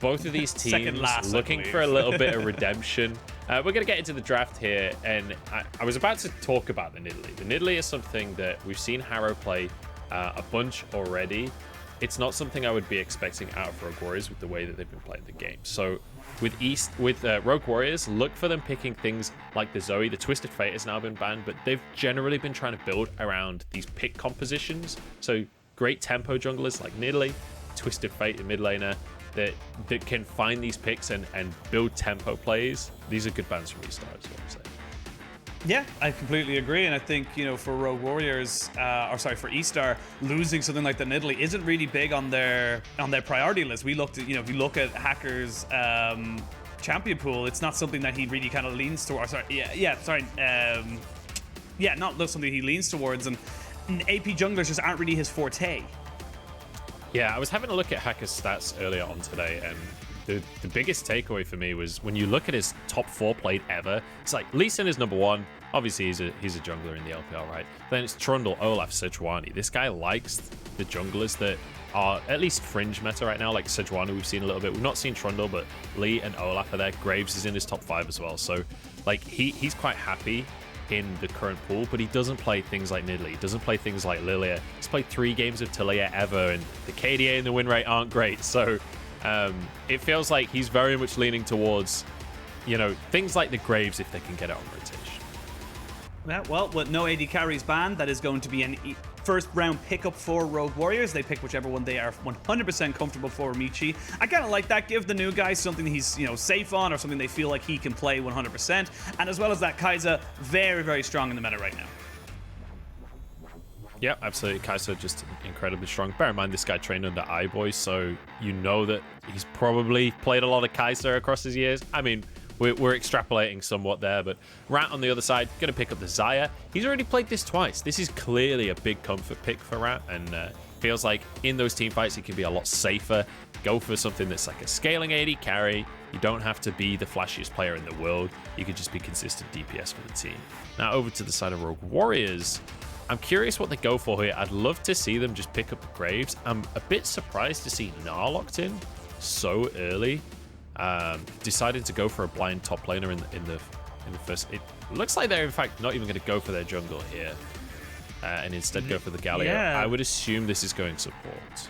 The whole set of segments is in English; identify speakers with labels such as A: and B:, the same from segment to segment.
A: both of these teams
B: last,
A: looking for a little bit of redemption. We're going to get into the draft here, and I was about to talk about the Nidalee. The Nidalee is something that we've seen Harrow play a bunch already. It's not something I would be expecting out of Rogue Warriors with the way that they've been playing the game. So with Rogue Warriors, look for them picking things like the Zoe. The Twisted Fate has now been banned, but they've generally been trying to build around these pick compositions. So great tempo junglers like Nidalee, Twisted Fate, the mid laner, that can find these picks and build tempo plays. These are good bans from eStar, is what I'm saying.
B: Yeah, I completely agree, and I think, you know, for Rogue Warriors, for eStar, losing something like the Nidalee isn't really big on their priority list. We looked at, you know, if you look at Hacker's champion pool, it's not something that he really kind of leans towards. Not something he leans towards, and AP junglers just aren't really his forte.
A: Yeah, I was having a look at Hacker's stats earlier on today, and the biggest takeaway for me was when you look at his top 4 played ever, it's like Lee Sin is number 1. Obviously, he's a jungler in the LPL, right? Then it's Trundle, Olaf, Sejuani. This guy likes the junglers that are at least fringe meta right now, like Sejuani we've seen a little bit. We've not seen Trundle, but Lee and Olaf are there. Graves is in his top 5 as well. So, like, he's quite happy in the current pool, but he doesn't play things like Nidalee. He doesn't play things like Lilia. He's played 3 games of Talia ever, and the KDA and the win rate aren't great. So it feels like he's very much leaning towards, you know, things like the Graves if they can get it on rotation.
B: Yeah, well, with no AD carries banned, that is going to be an first round pickup for Rogue Warriors. They pick whichever one they are 100% comfortable for. Michi, I kind of like that. Give the new guy something he's, you know, safe on, or something they feel like he can play 100%. And as well as that, Kai'Sa very, very strong in the meta right now.
A: Yeah, absolutely. Kai'Sa just incredibly strong. Bear in mind, this guy trained under iBoy, so you know that he's probably played a lot of Kai'Sa across his years. I mean, we're extrapolating somewhat there, but Rat on the other side, going to pick up the Xayah. He's already played this twice. This is clearly a big comfort pick for Rat, and feels like in those team fights, he can be a lot safer. Go for something that's like a scaling AD carry. You don't have to be the flashiest player in the world. You could just be consistent DPS for the team. Now over to the side of Rogue Warriors. I'm curious what they go for here. I'd love to see them just pick up the Graves. I'm a bit surprised to see Gnar locked in so early. Decided to go for a blind top laner in the first. It looks like they're in fact not even going to go for their jungle here, and instead go for the Galio.
B: Yeah.
A: I would assume this is going support.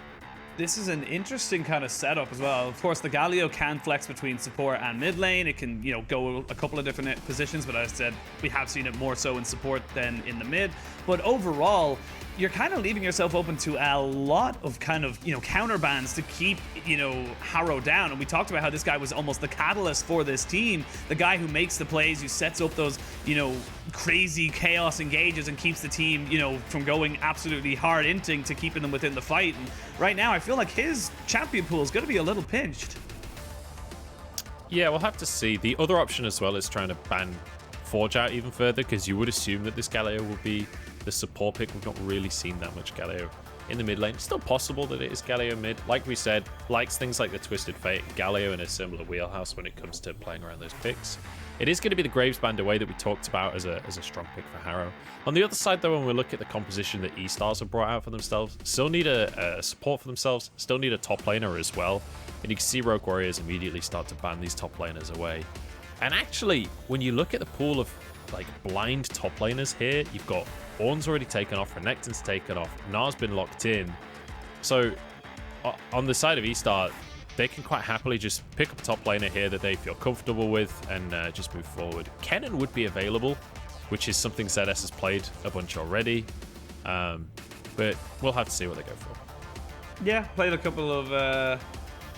B: This is an interesting kind of setup as well. Of course, the Galio can flex between support and mid lane. It can, you know, go a couple of different positions, but as I said, we have seen it more so in support than in the mid. But overall, you're kind of leaving yourself open to a lot of kind of, you know, counter bans to keep, you know, Harrow down. And we talked about how this guy was almost the catalyst for this team, the guy who makes the plays, who sets up those, you know, crazy chaos engages and keeps the team, you know, from going absolutely hard inting to keeping them within the fight. And right now, I feel like his champion pool is going to be a little pinched.
A: Yeah, we'll have to see. The other option as well is trying to ban Forge out even further, because you would assume that this Galio will be the support pick. We've not really seen that much Galio in the mid lane. It's still possible that it is Galio mid. Like we said, likes things like the Twisted Fate. Galio in a similar wheelhouse when it comes to playing around those picks. It is going to be the Graves band away that we talked about as a strong pick for Harrow. On the other side, though, when we look at the composition that eStars have brought out for themselves, still need a support for themselves, still need a top laner as well. And you can see Rogue Warriors immediately start to ban these top laners away. And actually, when you look at the pool of like blind top laners here, you've got Ornn's already taken off, Renekton's taken off, Gnar's been locked in. So on the side of eStar, they can quite happily just pick up a top laner here that they feel comfortable with and just move forward. Kennen would be available, which is something ZS has played a bunch already. But we'll have to see what they go for. Yeah,
B: played a couple of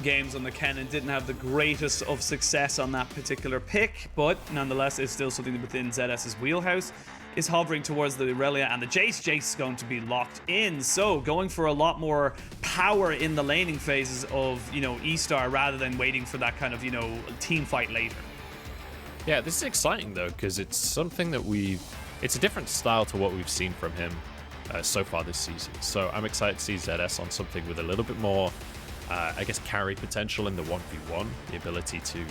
B: games on the Kennen, didn't have the greatest of success on that particular pick, but nonetheless is still something within ZS's wheelhouse. Is hovering towards the Irelia and the Jace. Jace is going to be locked in, so going for a lot more power in the laning phases of, you know, eStar rather than waiting for that kind of, you know, team fight later.
A: Yeah, this is exciting though, because it's something that it's a different style to what we've seen from him so far this season. So I'm excited to see ZS on something with a little bit more I guess carry potential in the 1v1, the ability to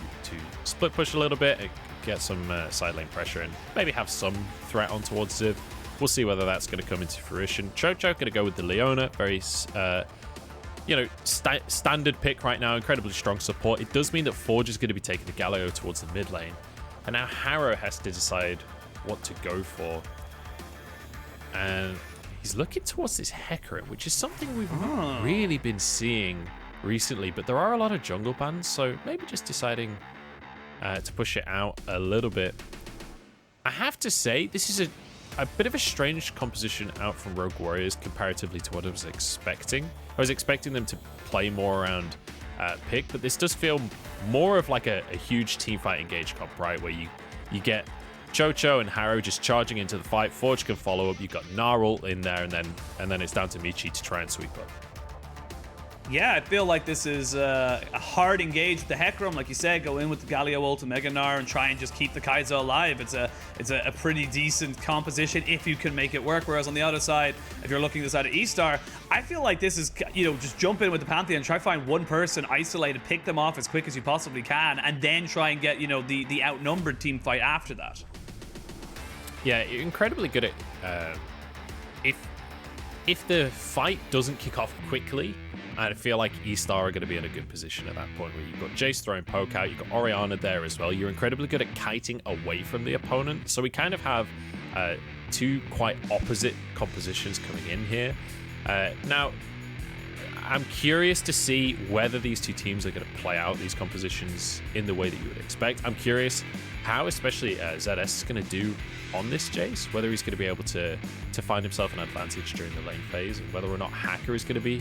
A: split push a little bit, get some side lane pressure, and maybe have some threat on towards Ziv. We'll see whether that's going to come into fruition. Chocho going to go with the Leona, very you know, standard pick right now, incredibly strong support. It does mean that Forge is going to be taking the Galio towards the mid lane. And now Harrow has to decide what to go for. And he's looking towards this Hecarim, which is something we've not really been seeing recently. But there are a lot of jungle bans, so maybe just deciding to push it out a little bit. I have to say, this is a bit of a strange composition out from Rogue Warriors comparatively to what I was expecting. I was expecting them to play more around pick, but this does feel more of like a huge teamfight engage comp, right? Where you get Chocho and Harrow just charging into the fight. Forge can follow up. You've got Gnarl in there, and then it's down to Michi to try and sweep up.
B: Yeah, I feel like this is a hard engage with the Hecarim, like you said. Go in with the Galio ult and Mega Gnar and try and just keep the Kai'Sa alive. It's a pretty decent composition if you can make it work. Whereas on the other side, if you're looking at the side of eStar, I feel like this is, you know, just jump in with the Pantheon, try to find one person, isolate it, pick them off as quick as you possibly can, and then try and get, you know, the outnumbered team fight after that.
A: Yeah, you're incredibly good at if the fight doesn't kick off quickly. I feel like eStar are going to be in a good position at that point where you've got Jace throwing poke out, you've got Orianna there as well. You're incredibly good at kiting away from the opponent. So we kind of have two quite opposite compositions coming in here. Now, I'm curious to see whether these two teams are going to play out these compositions in the way that you would expect. I'm curious how especially ZS is going to do on this Jace, whether he's going to be able to find himself an advantage during the lane phase, and whether or not Hacker is going to be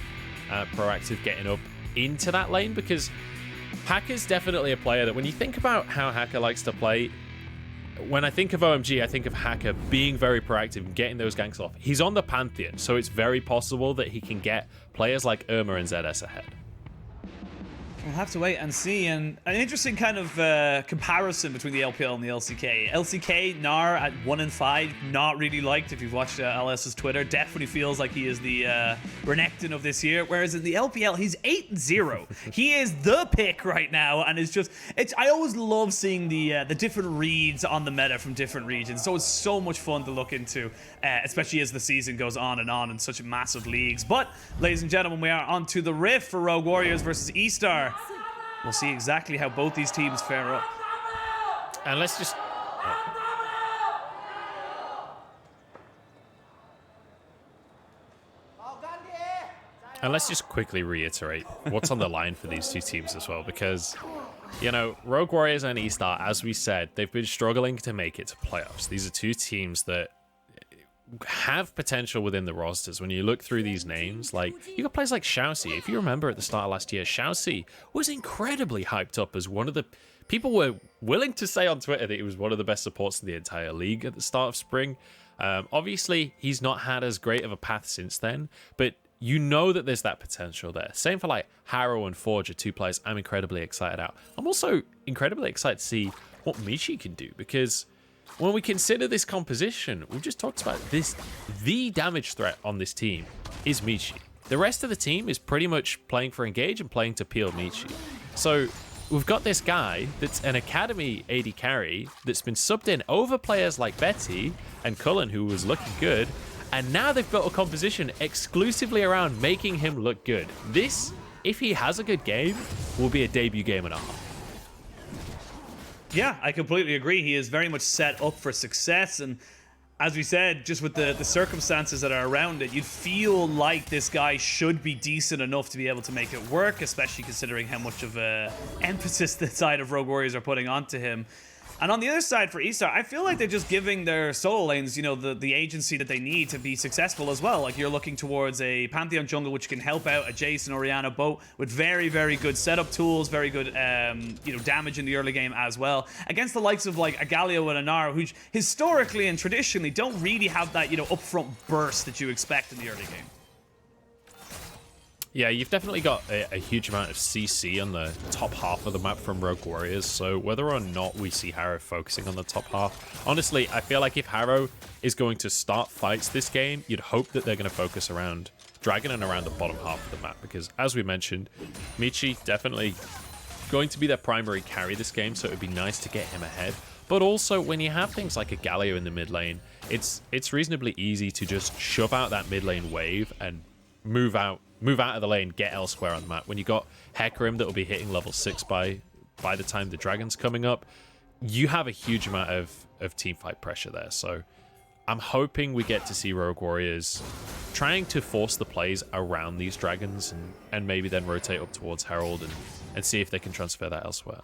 A: proactive getting up into that lane, because Hacker's definitely a player that when you think about how Hacker likes to play, when I think of OMG, I think of Hacker being very proactive and getting those ganks off. He's on the Pantheon, so it's very possible that he can get players like Irma and ZS ahead.
B: We'll have to wait and see. And an interesting kind of comparison between the LPL and the LCK. LCK, Gnar at 1 and 5, not really liked. If you've watched LS's Twitter, definitely feels like he is the Renekton of this year. Whereas in the LPL, he's 8 and 0. He is the pick right now, and it's just, I always love seeing the different reads on the meta from different regions. So it's so much fun to look into, especially as the season goes on in such massive leagues. But, ladies and gentlemen, we are on to the Rift for Rogue Warriors versus eStar. We'll see exactly how both these teams fare up.
A: And let's just... And let's just quickly reiterate what's on the line for these two teams as well, because, you know, Rogue Warriors and eStar, as we said, they've been struggling to make it to playoffs. These are two teams that have potential within the rosters. When you look through these names, like, you got players like Xiaoxi. If you remember at the start of last year, Xiaoxi was incredibly hyped up as one of the... People were willing to say on Twitter that he was one of the best supports in the entire league at the start of spring. Obviously, he's not had as great of a path since then, but you know that there's that potential there. Same for like Harrow and Forge are two players I'm incredibly excited about. I'm also incredibly excited to see what Michi can do, because when we consider this composition, we've just talked about this, the damage threat on this team is Michi. The rest of the team is pretty much playing for engage and playing to peel Michi. So we've got this guy that's an academy AD carry that's been subbed in over players like Betty and Cullen, who was looking good, and now they've built a composition exclusively around making him look good. This, if he has a good game, will be a debut game and a half.
B: Yeah, I completely agree. He is very much set up for success, and as we said, just with the circumstances that are around it, you'd feel like this guy should be decent enough to be able to make it work, especially considering how much of a emphasis the side of Rogue Warriors are putting onto him. And on the other side for eStar, I feel like they're just giving their solo lanes, you know, the agency that they need to be successful as well. Like, you're looking towards a Pantheon jungle, which can help out a Jace and Orianna both with very, very good setup tools, very good, you know, damage in the early game as well. Against the likes of like a Galio and a Gnar, who historically and traditionally don't really have that, you know, upfront burst that you expect in the early game.
A: Yeah, you've definitely got a huge amount of CC on the top half of the map from Rogue Warriors, so whether or not we see Harrow focusing on the top half, honestly, I feel like if Harrow is going to start fights this game, you'd hope that they're going to focus around Dragon and around the bottom half of the map, because as we mentioned, Michi definitely going to be their primary carry this game, so it would be nice to get him ahead. But also, when you have things like a Galio in the mid lane, it's reasonably easy to just shove out that mid lane wave and move out move out of the lane, get elsewhere on the map. When you got Hecarim that will be hitting level 6 by the time the dragon's coming up, you have a huge amount of team fight pressure there. So I'm hoping we get to see Rogue Warriors trying to force the plays around these dragons and maybe then rotate up towards Herald and see if they can transfer that elsewhere.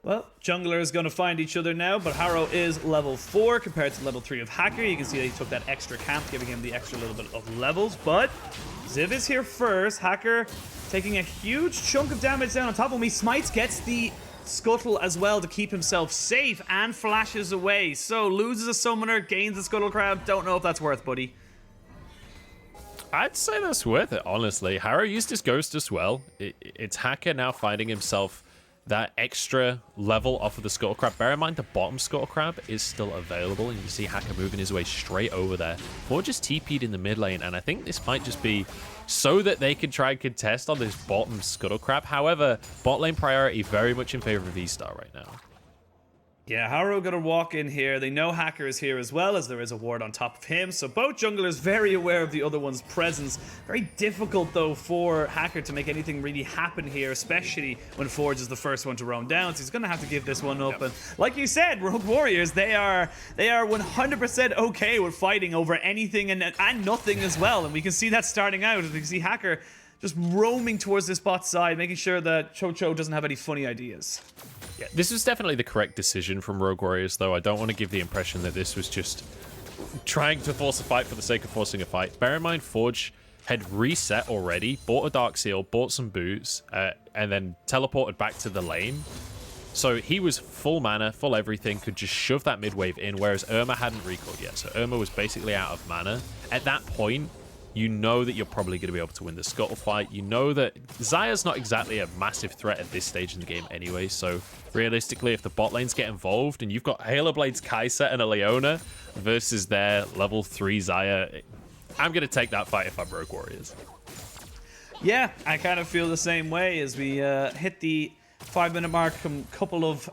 B: Well, jungler is going to find each other now, but Harrow is level 4 compared to level 3 of Hacker. You can see that he took that extra camp, giving him the extra little bit of levels, but Ziv is here first. Hacker taking a huge chunk of damage down on top of him. He smites, gets the Scuttle as well to keep himself safe, and flashes away. So loses a summoner, gains a Scuttle Crab. Don't know if that's worth, buddy.
A: I'd say that's worth it, honestly. Harrow used his Ghost as well. It's Hacker now finding himself that extra level off of the Scuttle Crab. Bear in mind, the bottom Scuttle Crab is still available, and you see Hacker moving his way straight over there. Forge just TP'd in the mid lane, and I think this might just be so that they can try and contest on this bottom Scuttle Crab. However, bot lane priority very much in favor of eStar right now.
B: Yeah, Harrow gonna walk in here. They know Hacker is here as well, as there is a ward on top of him. So both junglers very aware of the other one's presence. Very difficult, though, for Hacker to make anything really happen here, especially when Forge is the first one to roam down. So he's gonna have to give this one up. And like you said, Rogue Warriors, they are 100% okay with fighting over anything and nothing as well. And we can see that starting out. We can see Hacker just roaming towards this bot side, making sure that Cho doesn't have any funny ideas.
A: Yeah, this was definitely the correct decision from Rogue Warriors, though. I don't want to give the impression that this was just trying to force a fight for the sake of forcing a fight. Bear in mind, Forge had reset already, bought a Dark Seal, bought some boots, and then teleported back to the lane. So he was full mana, full everything, could just shove that mid wave in, whereas Irma hadn't recalled yet. So Irma was basically out of mana. At that point, you know that you're probably going to be able to win the Scuttle fight. You know that Xayah's not exactly a massive threat at this stage in the game anyway, so realistically, if the bot lanes get involved and you've got Halo Blades Kai'Sa and a Leona versus their level 3 Xayah, I'm going to take that fight if I'm Rogue Warriors.
B: Yeah, I kind of feel the same way as we hit the 5-minute mark. A couple of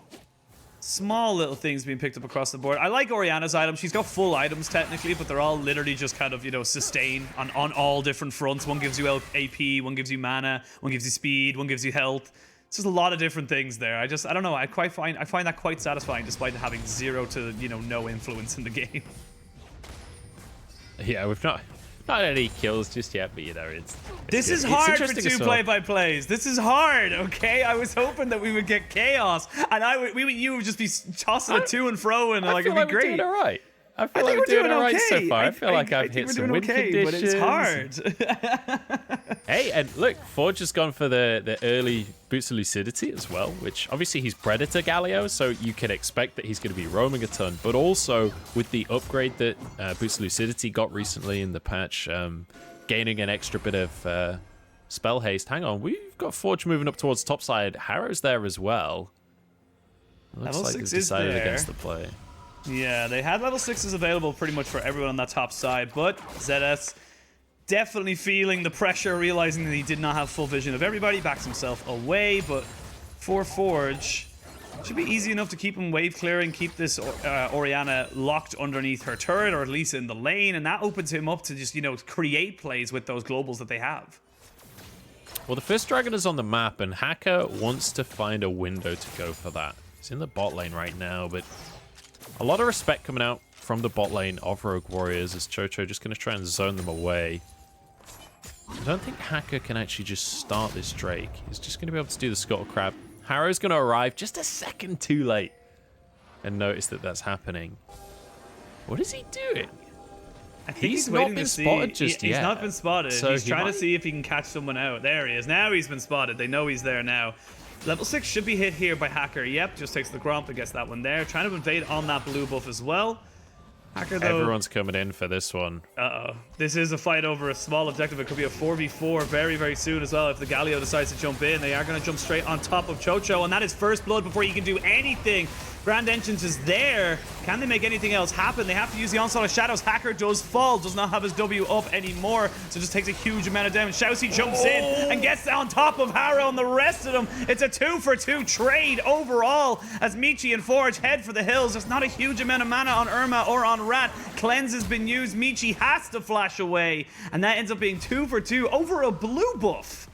B: small little things being picked up across the board. I like Orianna's items. She's got full items technically, but they're all literally just kind of, you know, sustain on all different fronts. One gives you AP, one gives you mana, one gives you speed, one gives you health. It's just a lot of different things there. I don't know. I find that quite satisfying, despite having zero to, you know, no influence in the game.
A: Yeah, we've not any kills just yet, but you know,
B: this is hard for two play-by-plays. This is hard, okay? I was hoping that we would get chaos, and you would just be tossing it to and fro, and like it'd be great.
A: We're doing all right. I feel like we're doing all right so far. I feel like I've hit some win conditions.
B: But it's hard.
A: Hey, and look, Forge has gone for the early Boots of Lucidity as well, which obviously he's Predator Galio, so you can expect that he's going to be roaming a ton. But also with the upgrade that Boots of Lucidity got recently in the patch, gaining an extra bit of spell haste. Hang on, we've got Forge moving up towards top side. Harrow's there as well. Looks
B: Level
A: like
B: 6
A: they've decided
B: is
A: against the play.
B: Yeah, they had level 6s available pretty much for everyone on that top side, but ZS definitely feeling the pressure, realizing that he did not have full vision of everybody, backs himself away, but for Forge, it should be easy enough to keep him wave clearing, keep this Orianna locked underneath her turret, or at least in the lane, and that opens him up to just, you know, create plays with those globals that they have.
A: Well, the first dragon is on the map, and Hacker wants to find a window to go for that. He's in the bot lane right now, but a lot of respect coming out from the bot lane of Rogue Warriors as Chocho just going to try and zone them away. I don't think Hacker can actually just start this Drake. He's just going to be able to do the Scuttle Crab. Harrow's going to arrive just a second too late and notice that that's happening. What is he doing?
B: I think
A: he's not been spotted just yet.
B: He's not been spotted.
A: So
B: he's trying to see if he can catch someone out. There he is. Now he's been spotted. They know he's there now. Level 6 should be hit here by Hacker. Yep, just takes the Gromp and gets that one there. Trying to invade on that blue buff as well. Hacker, though,
A: everyone's coming in for this one.
B: Uh-oh. This is a fight over a small objective. It could be a 4v4 very, very soon as well. If the Galio decides to jump in, they are going to jump straight on top of Chocho, and that is first blood before he can do anything. Grand Entrance is there. Can they make anything else happen? They have to use the Onslaught of Shadows. Hacker does fall, does not have his W up anymore, so just takes a huge amount of damage. Shousey jumps in and gets on top of Harrow and the rest of them. It's a 2-for-2 trade overall as Michi and Forge head for the hills. There's not a huge amount of mana on Irma or on on Rat. Cleanse has been used. Michi has to flash away. And that ends up being 2 for 2 over a blue buff.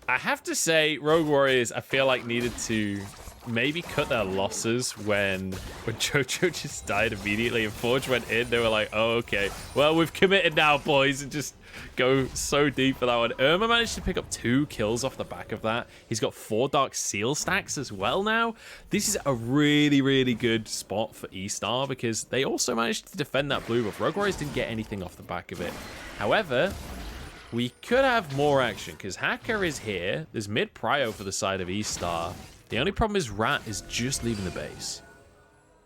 A: I have to say, Rogue Warriors, I feel like needed to maybe cut their losses when Jojo just died immediately and Forge went in. They were like, oh, okay, well, we've committed now, boys, and just go so deep for that one. Irma managed to pick up 2 kills off the back of that. He's got 4 Dark Seal stacks as well now. This is a really, really good spot for eStar because they also managed to defend that blue buff. Rogue Warriors didn't get anything off the back of it. However, we could have more action because Hacker is here. There's mid prio for the side of eStar. The only problem is Rat is just leaving the base.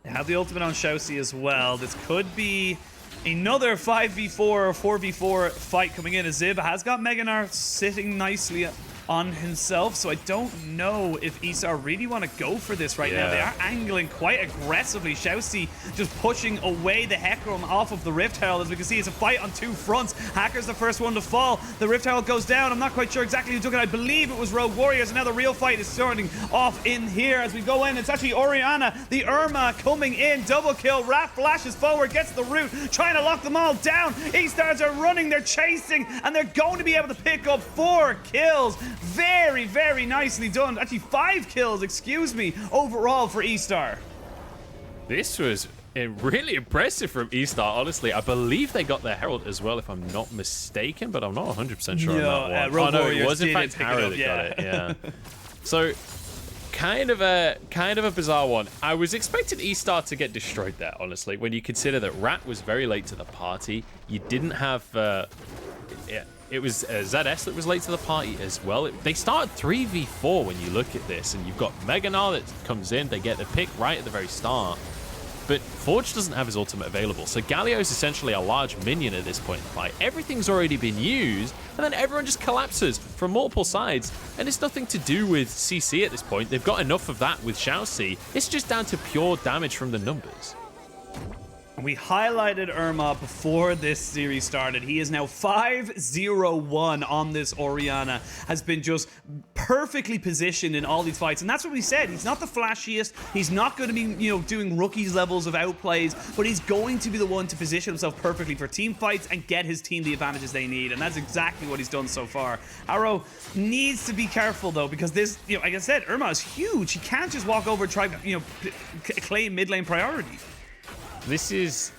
B: They have the ultimate on Shousey as well. This could be another 5v4 or 4v4 fight coming in as Zib has got Meganar sitting nicely on himself, so I don't know if eStar really want to go for this right now. They are angling quite aggressively. Shousey just pushing away the Hecarim off of the Rift Herald. As we can see, it's a fight on 2 fronts. Hacker's the first one to fall. The Rift Herald goes down. I'm not quite sure exactly who took it. I believe it was Rogue Warriors, and now the real fight is starting off in here as we go in. It's actually Oriana, the Irma, coming in. Double kill. Rat flashes forward, gets the root, trying to lock them all down. eStars are running, they're chasing, and they're going to be able to pick up 4 kills. Very, very nicely done. Actually, 5 kills, excuse me, overall for eStar.
A: This was really impressive from eStar, honestly. I believe they got their Herald as well, if I'm not mistaken, but I'm not 100% sure on that one. Oh, no, it was in fact Harrow that got it, yeah. So, kind of a bizarre one. I was expecting eStar to get destroyed there, honestly, when you consider that Rat was very late to the party. You didn't have... It was ZS that was late to the party as well. They started 3v4 when you look at this, and you've got Meganar that comes in. They get the pick right at the very start. But Forge doesn't have his ultimate available, so Galio is essentially a large minion at this point in the fight. Everything's already been used, and then everyone just collapses from multiple sides. And it's nothing to do with CC at this point. They've got enough of that with Shousey. It's just down to pure damage from the numbers.
B: We highlighted Irma before this series started. He is now 5-0-1 on this Oriana. Has been just perfectly positioned in all these fights. And that's what we said. He's not the flashiest. He's not going to be, doing rookies levels of outplays, but he's going to be the one to position himself perfectly for team fights and get his team the advantages they need. And that's exactly what he's done so far. Arrow needs to be careful though, because this, like I said, Irma is huge. He can't just walk over and try, claim mid lane priority.
A: This is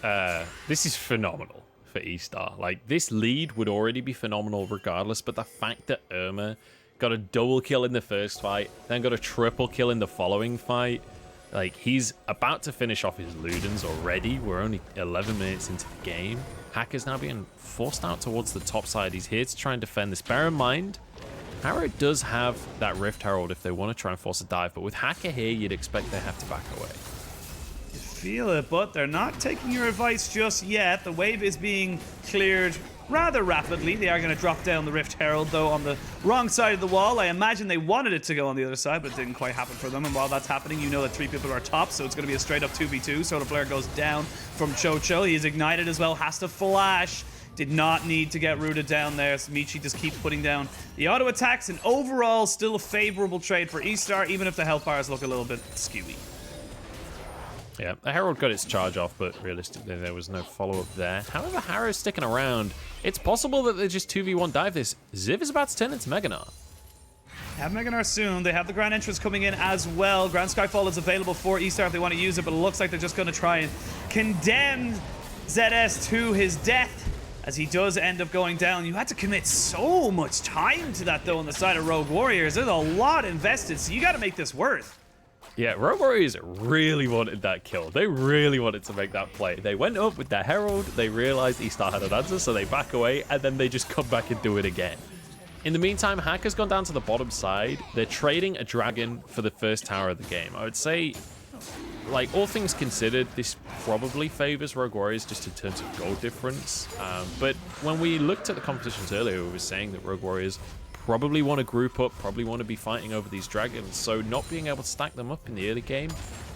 A: phenomenal for eStar. Like, this lead would already be phenomenal regardless, but the fact that Irma got a double kill in the first fight, then got a triple kill in the following fight, like, he's about to finish off his Ludens already. We're only 11 minutes into the game. Hacker's now being forced out towards the top side. He's here to try and defend this. Bear in mind, Harrow does have that Rift Herald if they want to try and force a dive, but with Hacker here, you'd expect they have to back away.
B: Feel it, but they're not taking your advice just yet. The wave is being cleared rather rapidly. They are going to drop down the Rift Herald, though, on the wrong side of the wall. I imagine they wanted it to go on the other side, but it didn't quite happen for them. And while that's happening, you know that 3 people are top, so it's going to be a straight-up 2v2. Solar Flare goes down from Chocho. He is ignited as well, has to flash. Did not need to get rooted down there, so Michi just keeps putting down the auto attacks. And overall, still a favorable trade for eStar, even if the health bars look a little bit skewy.
A: Yeah, the Herald got its charge off, but realistically there was no follow-up there. However, Harrow's sticking around. It's possible that they just 2v1 dive this. Ziv is about to turn into Meganar.
B: Have Meganar soon. They have the Grand Entrance coming in as well. Grand Skyfall is available for eStar if they want to use it, but it looks like they're just going to try and condemn ZS to his death as he does end up going down. You had to commit so much time to that, though, on the side of Rogue Warriors. There's a lot invested, so you got to make this worth.
A: Yeah, Rogue Warriors really wanted that kill. They really wanted to make that play. They went up with their Herald, they realized eStar had an answer, so they back away, and then they just come back and do it again. In the meantime, Hacker's gone down to the bottom side. They're trading a dragon for the first tower of the game. I would say, like, all things considered, this probably favors Rogue Warriors just in terms of gold difference. But when we looked at the competitions earlier, we were saying that Rogue Warriors probably want to group up, probably want to be fighting over these dragons, so not being able to stack them up in the early game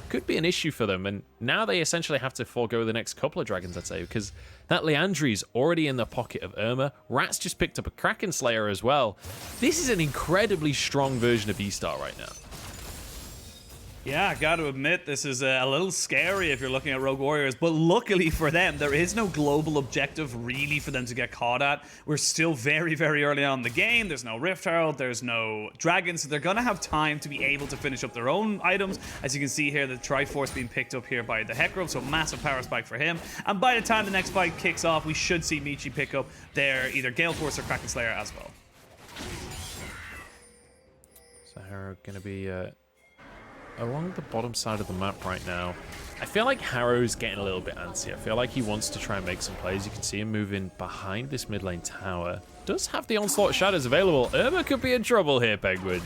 A: could be an issue for them. And now they essentially have to forego the next couple of dragons, I'd say, because that Leandri's already in the pocket of Irma. Rat's just picked up a Kraken Slayer as well. This is an incredibly strong version of eStar right now.
B: Yeah, I got to admit, this is a little scary if you're looking at Rogue Warriors, but luckily for them, there is no global objective really for them to get caught at. We're still very, very early on in the game. There's no Rift Herald, there's no Dragon, so they're going to have time to be able to finish up their own items. As you can see here, the Triforce being picked up here by the Hecarim, so massive power spike for him. And by the time the next fight kicks off, we should see Michi pick up their either Gale Force or Kraken Slayer as well.
A: Sahara going to be... along the bottom side of the map right now. I feel like Harrow's getting a little bit antsy. I feel like he wants to try and make some plays. You can see him moving behind this mid lane tower. Does have the Onslaught Shadows available. Irma could be in trouble here, Penguin.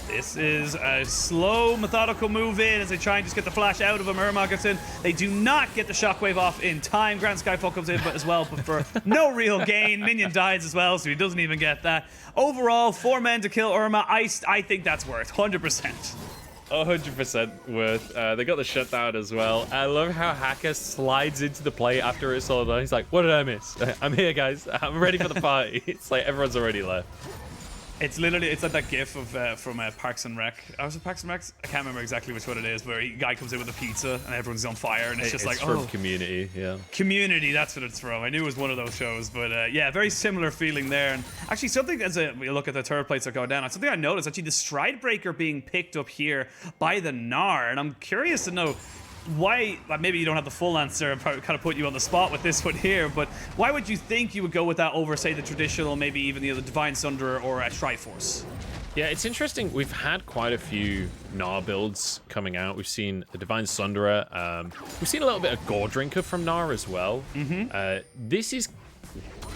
B: This is a slow, methodical move in as they try and just get the flash out of him. Irma gets in. They do not get the shockwave off in time. Grand Skyfall comes in but as well, but for no real gain. Minion dies as well, so he doesn't even get that. Overall, 4 men to kill Irma. I think that's worth 100%.
A: 100% worth. They got the shutdown as well. I love how Hacker slides into the play after it's all done. He's like, what did I miss? I'm here, guys. I'm ready for the party. It's like everyone's already left.
B: It's literally, it's like that gif of from Parks and Rec. Was it Parks and Rec? I can't remember exactly which one it is, where a guy comes in with a pizza and everyone's on fire, and it's just like,
A: from Community, yeah. Community,
B: that's what it's from. I knew it was one of those shows, but yeah, very similar feeling there. And actually, something as we look at the third plates that go down, something I noticed actually the Stride Breaker being picked up here by the Gnar, and I'm curious to know why. Maybe you don't have the full answer. I'm probably kind of put you on the spot with this one here, but why would you think you would go with that over, say, the traditional, maybe even the Divine Sunderer or a Triforce?
A: Yeah, it's interesting. We've had quite a few Gnar builds coming out. We've seen a Divine Sunderer. We've seen a little bit of Gore Drinker from Gnar as well. This is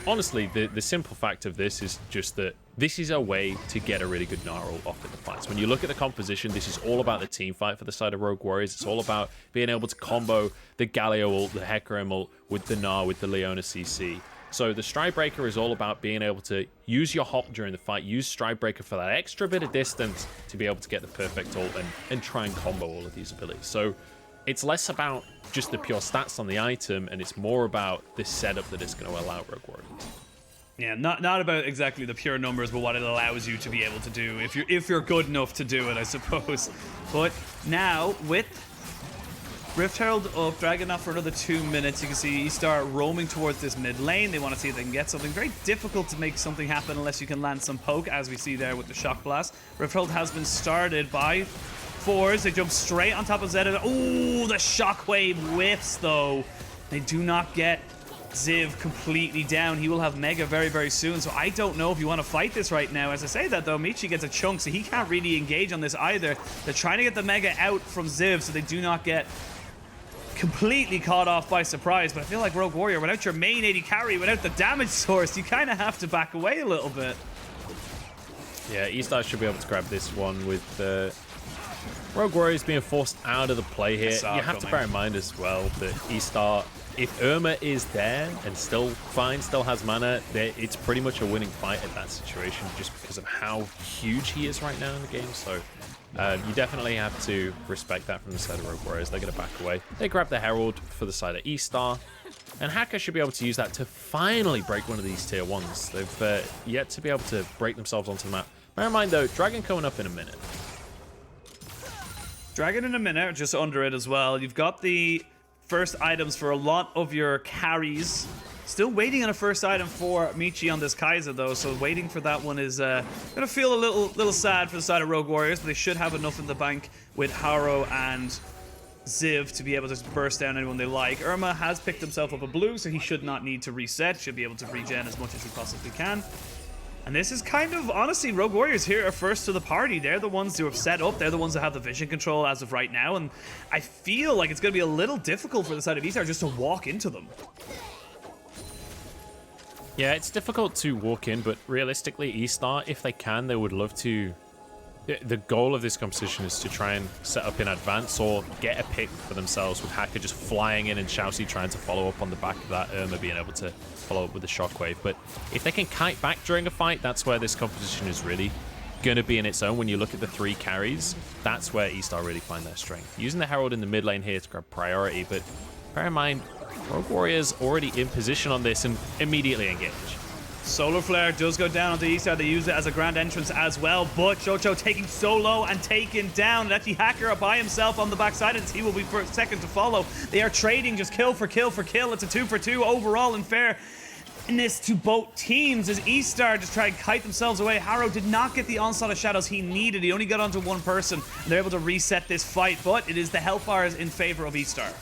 A: honestly the simple fact of this is just that this is a way to get a really good Gnar ult off in the fights. When you look at the composition, this is all about the team fight for the side of Rogue Warriors. It's all about being able to combo the Galio ult, the Hecarim ult with the Gnar, with the Leona CC. So the Stride Breaker is all about being able to use your hop during the fight, use Stride Breaker for that extra bit of distance to be able to get the perfect ult and try and combo all of these abilities. So it's less about just the pure stats on the item, and it's more about this setup that it's going to allow Rogue Warriors.
B: Yeah, not about exactly the pure numbers, but what it allows you to be able to do if you're good enough to do it, I suppose. But now with Rift Herald up, Dragon up for another 2 minutes. You can see eStar roaming towards this mid lane. They want to see if they can get something. Very difficult to make something happen unless you can land some poke, as we see there with the Shock Blast. Rift Herald has been started by Force. They jump straight on top of Zeta. Ooh, the Shockwave whiffs though. They do not get Ziv completely down. He will have Mega very, very soon, so I don't know if you want to fight this right now. As I say that though, Michi gets a chunk, so he can't really engage on this either. They're trying to get the Mega out from Ziv so they do not get completely caught off by surprise, but I feel like Rogue Warrior, without your main AD carry, without the damage source, you kind of have to back away a little bit.
A: Yeah, eStar should be able to grab this one with Rogue Warriors being forced out of the play here. You have to bear in mind as well that eStar, if Irma is there and still fine, still has mana, it's pretty much a winning fight at that situation just because of how huge he is right now in the game. So you definitely have to respect that from the side of Rogue Warriors. They're going to back away. They grab the Herald for the side of eStar, and Hacker should be able to use that to finally break one of these tier 1s. They've yet to be able to break themselves onto the map. Bear in mind though, Dragon coming up in a minute.
B: Dragon in a minute, just under it as well. You've got the first items for a lot of your carries. Still waiting on a first item for Michi on this Kai'Sa though, so waiting for that one is gonna feel a little sad for the side of Rogue Warriors, but they should have enough in the bank with Harrow and Ziv to be able to burst down anyone they like. Irma has picked himself up a blue, so he should not need to reset. Should be able to regen as much as he possibly can. And this is kind of, honestly, Rogue Warriors here are first to the party. They're the ones who have set up. They're the ones that have the vision control as of right now. And I feel like it's going to be a little difficult for the side of eStar just to walk into them.
A: Yeah, it's difficult to walk in, but realistically, eStar, if they can, they would love to. The goal of this competition is to try and set up in advance or get a pick for themselves, with Hacker just flying in and Shousy trying to follow up on the back of that, Irma being able to follow up with the Shockwave. But if they can kite back during a fight, that's where this competition is really going to be in its own. When you look at the 3 carries, that's where eStar really find their strength. Using the Herald in the mid lane here to grab priority, but bear in mind, Rogue Warriors already in position on this and immediately engage.
B: Solar Flare does go down onto eStar. They use it as a grand entrance as well, but Chocho taking solo and taken down. And actually, Hacker up by himself on the backside, and he will be first, second to follow. They are trading just kill for kill for kill. It's a 2 for 2 overall in fairness to both teams as eStar just try and kite themselves away. Harrow did not get the onslaught of shadows he needed. He only got onto one person, and they're able to reset this fight, but it is the health bars in favor of eStar.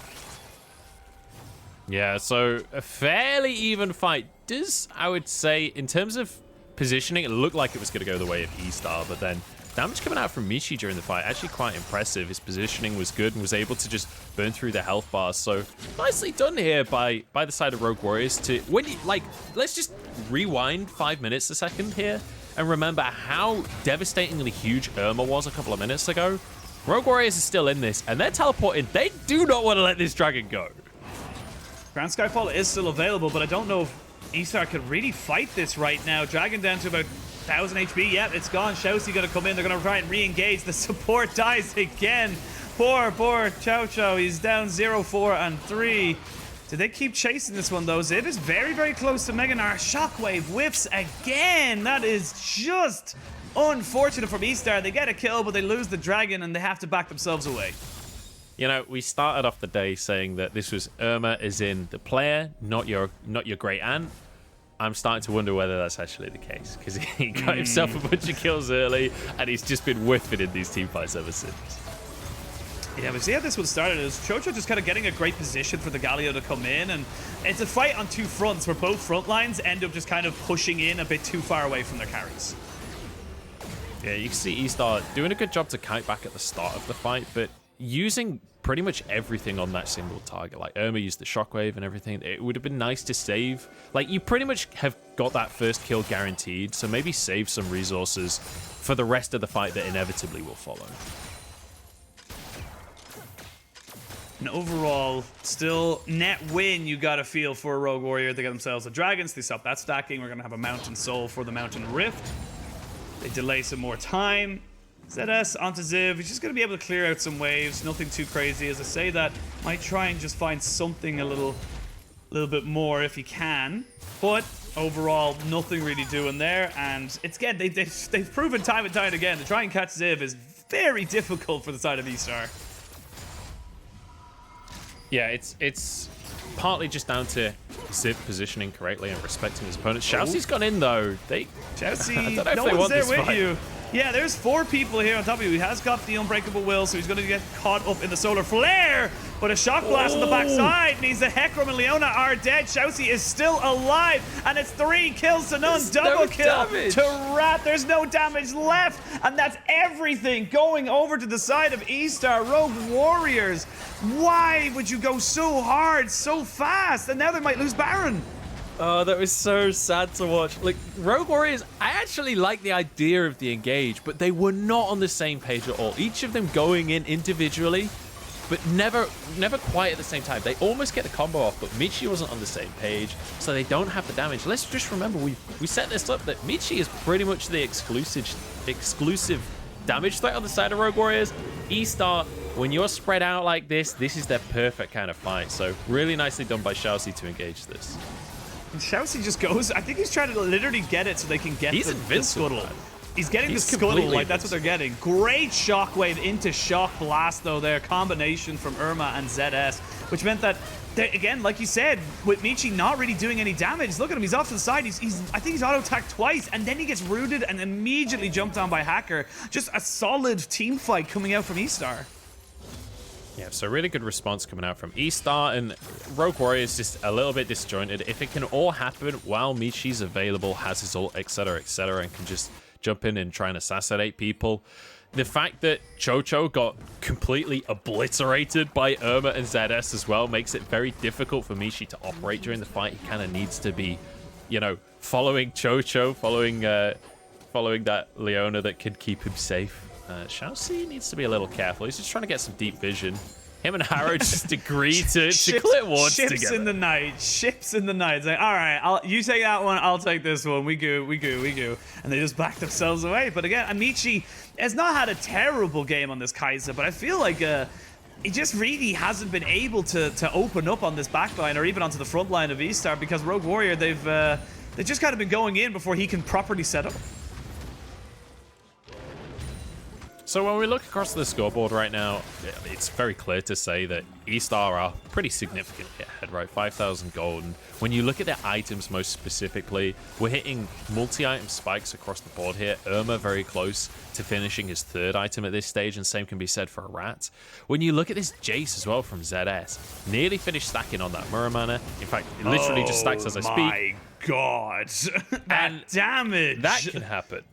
A: Yeah, so a fairly even fight. Does, I would say, in terms of positioning, it looked like it was going to go the way of eStar, but then damage coming out from Michi during the fight, actually quite impressive. His positioning was good and was able to just burn through the health bars. So nicely done here by the side of Rogue Warriors to, when you, like, let's just rewind 5 minutes a second here and remember how devastatingly huge Irma was a couple of minutes ago. Rogue Warriors is still in this, and they're teleporting. They do not want to let this dragon go.
B: Grand Skyfall is still available, but I don't know if eStar could really fight this right now. Dragon down to about 1000 HP. Yep, it's gone. Shousey gonna come in. They're gonna try and re-engage. The support dies again. Poor Chocho. He's down 0, 4, and 3. Do they keep chasing this one though? Ziv is very, very close to Meganar. Shockwave whiffs again. That is just unfortunate from eStar. They get a kill, but they lose the dragon and they have to back themselves away.
A: You know, we started off the day saying that this was Irma as in the player, not your great aunt. I'm starting to wonder whether that's actually the case, because he got himself a bunch of kills early, and he's just been whiffing in these team fights ever since.
B: Yeah, but see how this one started is Chocho just kind of getting a great position for the Galio to come in, and it's a fight on two fronts where both front lines end up just kind of pushing in a bit too far away from their carries.
A: Yeah, you can see eStar doing a good job to kite back at the start of the fight, but using pretty much everything on that single target. Like Irma used the shockwave and everything. It would have been nice to save. Like, you pretty much have got that first kill guaranteed, so maybe save some resources for the rest of the fight that inevitably will follow.
B: And overall, still net win you got to feel for Rogue Warrior. They get themselves a Dragons. They stop that stacking. We're going to have a Mountain Soul for the Mountain Rift. They delay some more time. ZS onto Ziv. He's just going to be able to clear out some waves. Nothing too crazy. As I say that, might try and just find something a little bit more if he can. But overall, nothing really doing there. And it's again, they've proven time and time again to try and catch Ziv is very difficult for the side of eStar.
A: Yeah, it's partly just down to Ziv positioning correctly and respecting his opponent. Shousey's gone in though.
B: Shousey,
A: I don't know if
B: no
A: they
B: one's
A: want
B: there
A: this
B: with
A: fight.
B: you. Yeah, there's 4 people here on top of you. He has got the Unbreakable Will, so he's going to get caught up in the Solar Flare. But a Shock Blast on the backside means the Hecarim and Leona are dead. Shousey is still alive, and it's 3 kills to none. Double kill to Rat. There's no damage left, and that's everything going over to the side of eStar. Rogue Warriors, why would you go so hard, so fast? And now they might lose Baron.
A: Oh, that was so sad to watch. Like, Rogue Warriors, I actually like the idea of the engage, but they were not on the same page at all. Each of them going in individually, but never quite at the same time. They almost get the combo off, but Michi wasn't on the same page, so they don't have the damage. Let's just remember, we set this up that Michi is pretty much the exclusive damage threat on the side of Rogue Warriors. eStar, when you're spread out like this is their perfect kind of fight. So really nicely done by Shousey to engage this.
B: And Shousey just goes, I think he's trying to literally get it so they can get the scuttle.
A: Man.
B: He's getting the scuttle, like that's what they're getting. Great shockwave into shock blast though there. Combination from Irma and ZS, which meant that, again, like you said, with Michi not really doing any damage. Look at him, he's off to the side. I think he's auto-attacked twice, and then he gets rooted and immediately jumped on by Hacker. Just a solid team fight coming out from eStar.
A: Yeah, so really good response coming out from eStar, and Rogue Warrior is just a little bit disjointed. If it can all happen while Michi's available, has his ult, etc., and can just jump in and try and assassinate people. The fact that Chocho got completely obliterated by Irma and ZS as well makes it very difficult for Michi to operate during the fight. He kind of needs to be, you know, following Chocho, following that Leona that can keep him safe. Shousey needs to be a little careful. He's just trying to get some deep vision. Him and Harrow just agree to clear wards together.
B: Ships in the night. Ships in the night. It's like, all right, you take that one, I'll take this one. We go. And they just back themselves away. But again, Amici has not had a terrible game on this Kai'Sa, but I feel like he just really hasn't been able to open up on this backline or even onto the front line of eStar because Rogue Warrior, they've They've just kind of been going in before he can properly set up.
A: So when we look across the scoreboard right now, it's very clear to say that eStar are pretty significantly ahead, right? 5,000 gold. And when you look at their items most specifically, we're hitting multi-item spikes across the board here. Irma very close to finishing his 3rd item at this stage, and same can be said for Rat. When you look at this Jace as well from ZS, nearly finished stacking on that Muramana. In fact, it literally just stacks as I speak.
B: Oh my god. That damage.
A: That can happen.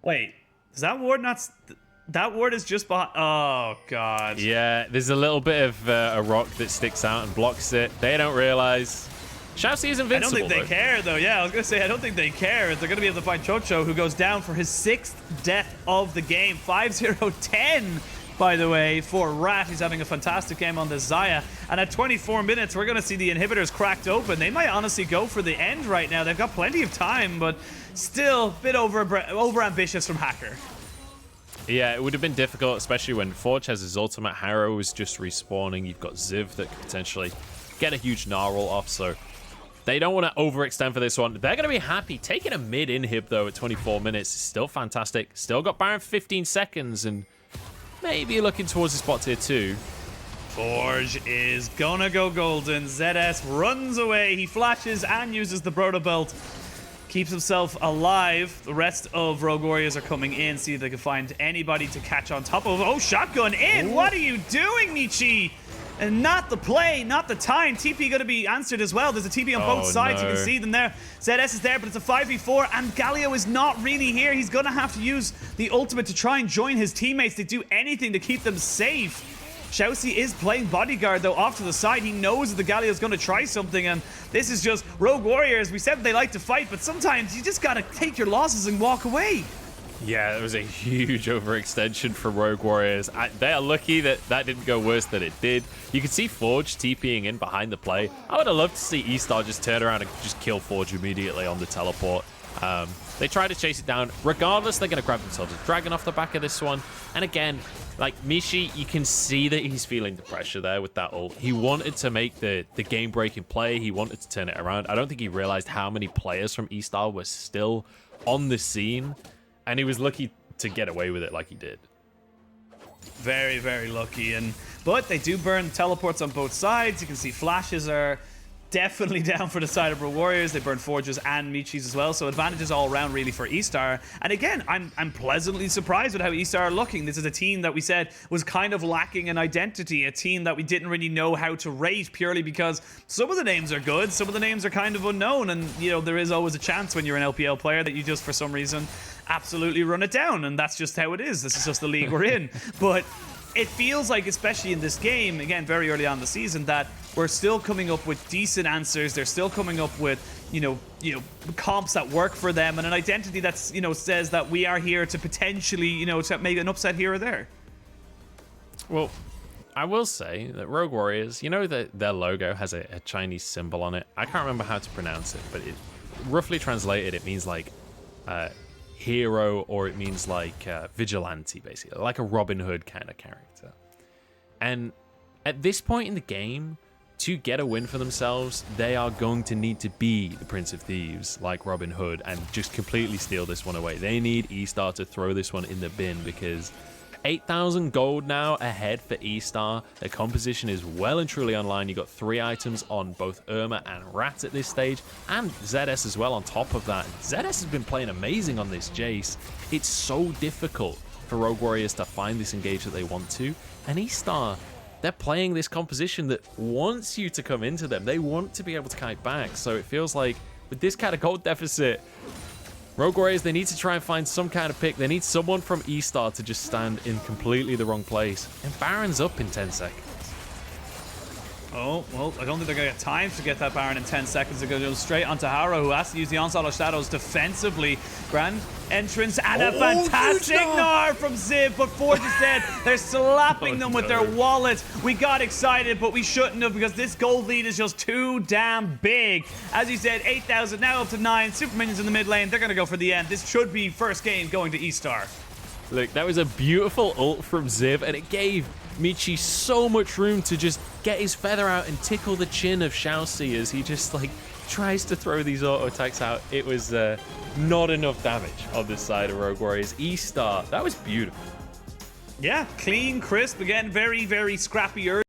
B: Wait. Is that ward not... That ward is just behind... Oh, God.
A: Yeah, there's a little bit of a rock that sticks out and blocks it. They don't realize. Shoutzy is invincible,
B: I don't think they care, though. Yeah, I was going to say, I don't think they care. They're going to be able to find Chocho, who goes down for his 6th death of the game. 5-0-10, by the way, for Rat. He's having a fantastic game on the Xayah. And at 24 minutes, we're going to see the inhibitors cracked open. They might honestly go for the end right now. They've got plenty of time, but still a bit over-ambitious from Hacker.
A: Yeah, it would have been difficult, especially when Forge has his ultimate. Harrow is just respawning. You've got Ziv that could potentially get a huge Gnarl off, so they don't want to overextend for this one. They're going to be happy. Taking a mid inhib, though, at 24 minutes is still fantastic. Still got Baron 15 seconds, and maybe looking towards the spot tier 2.
B: Forge is gonna go golden. ZS runs away. He flashes and uses the Broda Belt. Keeps himself alive. The rest of Rogue Warriors are coming in. See if they can find anybody to catch on top of. Oh, shotgun in. Ooh. What are you doing, Michi? And not the play, not the time. TP going to be answered as well. There's a TP on both sides. No. You can see them there. ZS is there, but it's a 5v4, and Galio is not really here. He's going to have to use the ultimate to try and join his teammates to do anything to keep them safe. Shoutzy is playing bodyguard, though, off to the side. He knows that the Galio is going to try something, and this is just Rogue Warriors. We said they like to fight, but sometimes you just got to take your losses and walk away.
A: Yeah, it was a huge overextension for Rogue Warriors. They are lucky that that didn't go worse than it did. You can see Forge TPing in behind the play. I would have loved to see eStar just turn around and just kill Forge immediately on the teleport. They try to chase it down. Regardless, they're going to grab themselves a dragon off the back of this one. And again, like Michi, you can see that he's feeling the pressure there with that ult. He wanted to make the game-breaking play. He wanted to turn it around. I don't think he realized how many players from eStar were still on the scene. And he was lucky to get away with it like he did.
B: Very, very lucky. But they do burn teleports on both sides. You can see flashes are definitely down for the side of Rogue Warriors. They burn Forges and Michis as well, so advantages all around really for eStar. And again, I'm pleasantly surprised with how eStar are looking. This is a team that we said was kind of lacking an identity, a team that we didn't really know how to rate purely because some of the names are good, some of the names are kind of unknown, and you know, there is always a chance when you're an LPL player that you just for some reason absolutely run it down, and that's just how it is. This is just the league we're in. But it feels like, especially in this game, again, very early on in the season, that we're still coming up with decent answers. They're still coming up with, you know, comps that work for them, and an identity that's, you know, says that we are here to potentially, you know, to make an upset here or there.
A: Well, I will say that Rogue Warriors, you know that their logo has a Chinese symbol on it. I can't remember how to pronounce it, but it roughly translated, it means like hero, or it means like vigilante, basically, like a Robin Hood kind of character. And at this point in the game, to get a win for themselves, they are going to need to be the Prince of Thieves like Robin Hood and just completely steal this one away. They need eStar to throw this one in the bin, because 8,000 gold now ahead for eStar. Their composition is well and truly online. You got 3 items on both Irma and Rat at this stage, and ZS as well on top of that. ZS has been playing amazing on this Jace. It's so difficult for Rogue Warriors to find this engage that they want to, and eStar, they're playing this composition that wants you to come into them. They want to be able to kite back, so it feels like with this kind of gold deficit, Rogue Warriors, they need to try and find some kind of pick. They need someone from eStar to just stand in completely the wrong place. And Baron's up in 10 seconds.
B: Oh, well, I don't think they're going to get time to get that Baron in 10 seconds. They're going to go straight onto Harrow, who has to use the Onslaught of Shadows defensively. Grand entrance and a fantastic Gnar from Ziv, but Forge is dead. They're slapping them with their wallets. We got excited, but we shouldn't have, because this gold lead is just too damn big. As you said, 8,000, now up to 9. Super minions in the mid lane. They're going to go for the end. This should be first game going to eStar.
A: Look, that was a beautiful ult from Ziv, and it gave Michi so much room to just get his feather out and tickle the chin of Xiaoxi as he just, like, tries to throw these auto attacks out. It was not enough damage on this side of Rogue Warriors. eStar, that was beautiful.
B: Yeah, clean, crisp. Again, very, very scrappy early.